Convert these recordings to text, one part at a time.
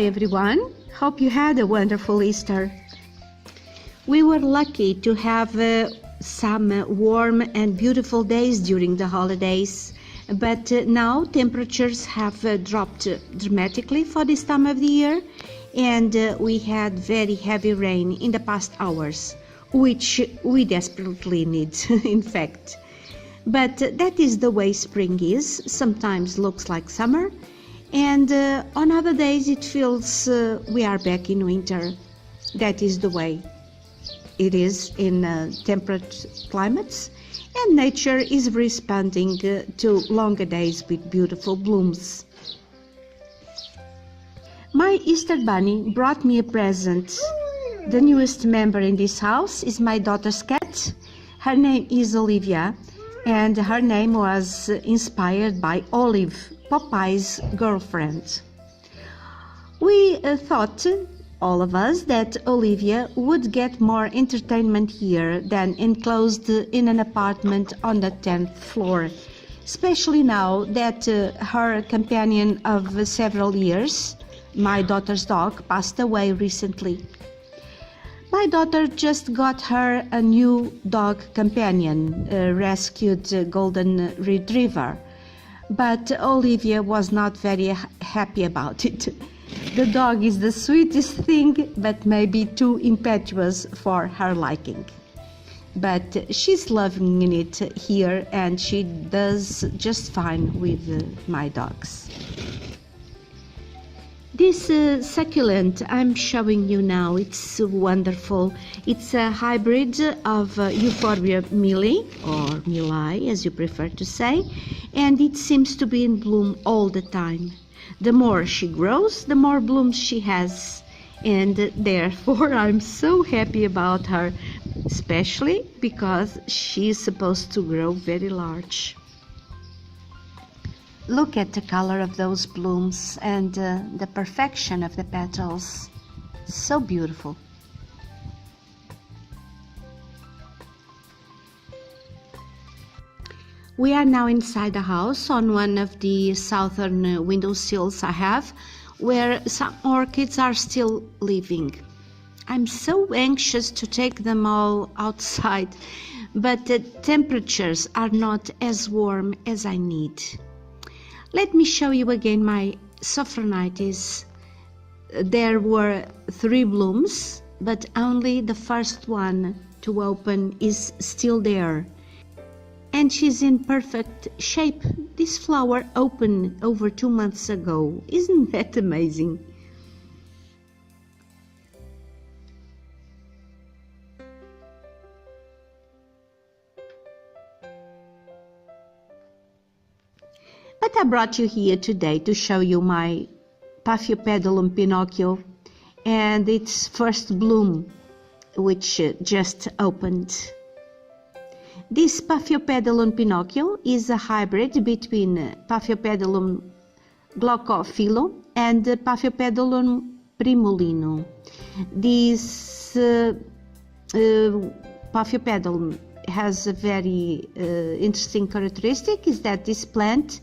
everyone, hope you had a wonderful Easter. We were lucky to have some warm and beautiful days during the holidays, but now temperatures have dropped dramatically for this time of the year, and we had very heavy rain in the past hours, which we desperately need, in fact. But that is the way spring is. Sometimes looks like summer, and on other days it feels we are back in winter. That is the way it is in temperate climates, and nature is responding to longer days with beautiful blooms. My Easter bunny brought me a present. The newest member in this house is my daughter's cat. Her name is Olivia, and her name was inspired by Olive, Popeye's girlfriend. We thought, all of us, that Olivia would get more entertainment here than enclosed in an apartment on the 10th floor, especially now that her companion of several years, my daughter's dog, passed away recently. My daughter just got her a new dog companion, a rescued golden retriever, but Olivia was not very happy about it. The dog is the sweetest thing, but maybe too impetuous for her liking. But she's loving it here, and she does just fine with my dogs. This succulent I'm showing you now, it's wonderful. It's a hybrid of Euphorbia milli, or milli as you prefer to say, and it seems to be in bloom all the time. The more she grows, the more blooms she has, and therefore I'm so happy about her, especially because she is supposed to grow very large. Look at the color of those blooms and the perfection of the petals. So beautiful. We are now inside the house on one of the southern windowsills I have, where some orchids are still living. I'm so anxious to take them all outside, but the temperatures are not as warm as I need. Let me show you again my Sophronitis. There were 3 blooms, but only the first one to open is still there. And she's in perfect shape. This flower opened over 2 months ago. Isn't that amazing? But I brought you here today to show you my Paphiopedilum Pinocchio and its first bloom, which just opened. This Paphiopedilum Pinocchio is a hybrid between Paphiopedilum glaucophilo and Paphiopedilum primulino. This Paphiopedilum has a very interesting characteristic, is that this plant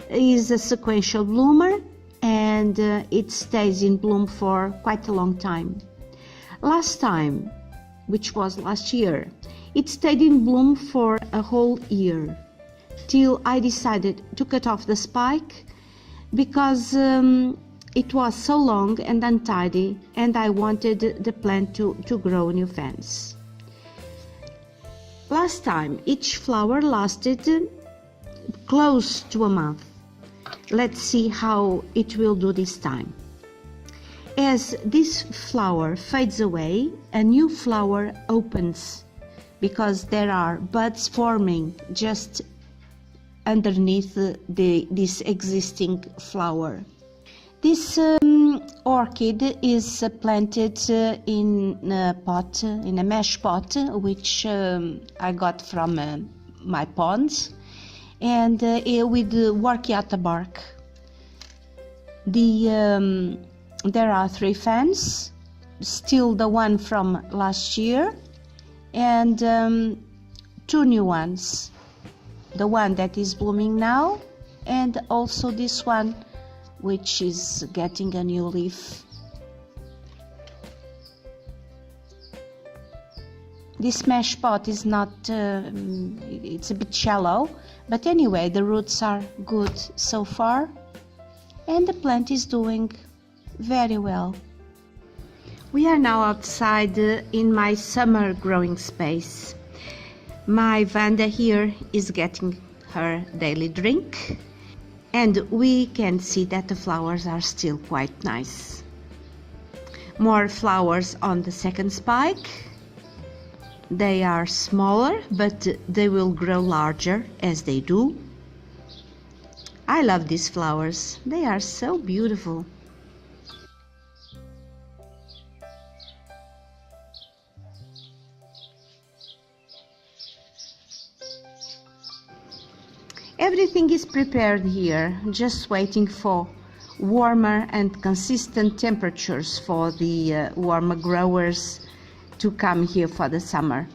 is a sequential bloomer, and it stays in bloom for quite a long time. Last time, which was last year, it stayed in bloom for a whole year, till I decided to cut off the spike because it was so long and untidy, and I wanted the plant to grow new fans. Last time, each flower lasted close to a month. Let's see how it will do this time. As this flower fades away, a new flower opens, because there are buds forming just underneath this existing flower. This orchid is planted in a pot, in a mesh pot, which I got from my pond, and with Orchiata bark. There are 3 fans, still the one from last year, and 2 new ones. The one that is blooming now, and also this one which is getting a new leaf. This mesh pot is not, it's a bit shallow, but anyway, the roots are good so far, and the plant is doing very well. We are now outside in my summer growing space. My Vanda here is getting her daily drink, and we can see that the flowers are still quite nice. More flowers on the second spike. They are smaller, but they will grow larger as they do. I love these flowers. They are so beautiful. Everything is prepared here, just waiting for warmer and consistent temperatures for the warmer growers to come here for the summer.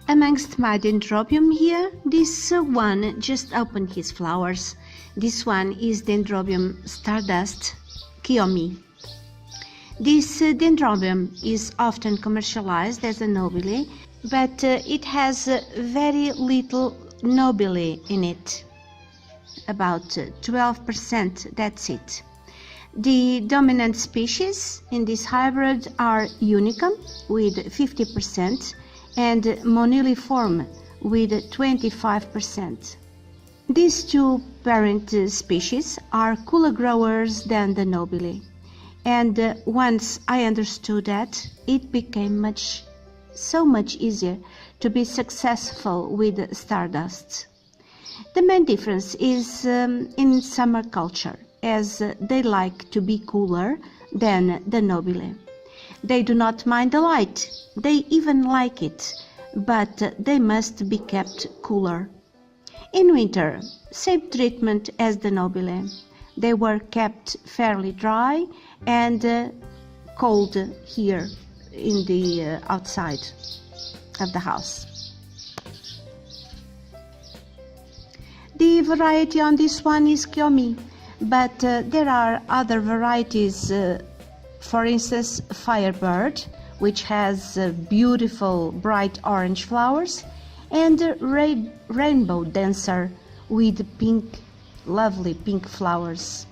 Amongst my Dendrobium here, this one just opened his flowers. This one is Dendrobium Stardust, Kiyomi. This Dendrobium is often commercialized as a nobile, but it has very little nobile in it, about 12%, that's it. The dominant species in this hybrid are Unicum with 50% and Moniliform with 25%. These two parent species are cooler growers than the nobile, and once I understood that, it became so much easier to be successful with Stardust. The main difference is in summer culture, as they like to be cooler than the nobile. They do not mind the light, they even like it, but they must be kept cooler. In winter, same treatment as the nobile. They were kept fairly dry and cold here in the outside of the house. The variety on this one is Kiyomi, but there are other varieties, for instance Firebird, which has beautiful bright orange flowers, and Rainbow Dancer with lovely pink flowers.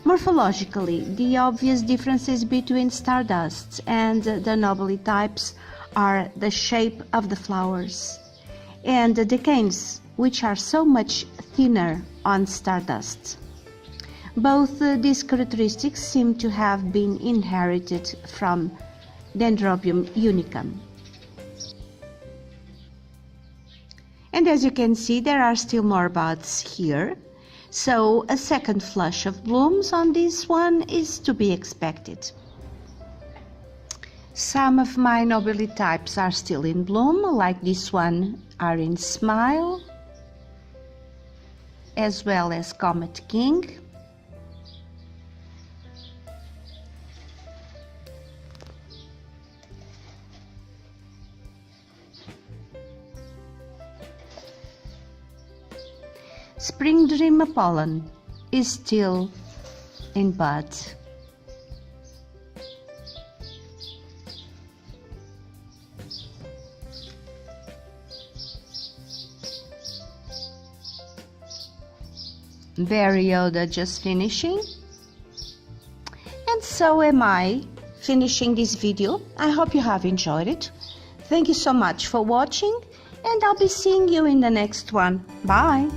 Morphologically, the obvious differences between Stardust and the nobile types are the shape of the flowers and the canes, which are so much thinner on Stardust. Both these characteristics seem to have been inherited from Dendrobium unicum. And as you can see, there are still more buds here, so a second flush of blooms on this one is to be expected. Some of my nobile types are still in bloom, like this one are in Smile, as well as Comet King. Spring Dream Pollen is still in bud. Varioda just finishing, and so am I finishing this video. I hope you have enjoyed it. Thank you so much for watching, and I'll be seeing you in the next one. Bye!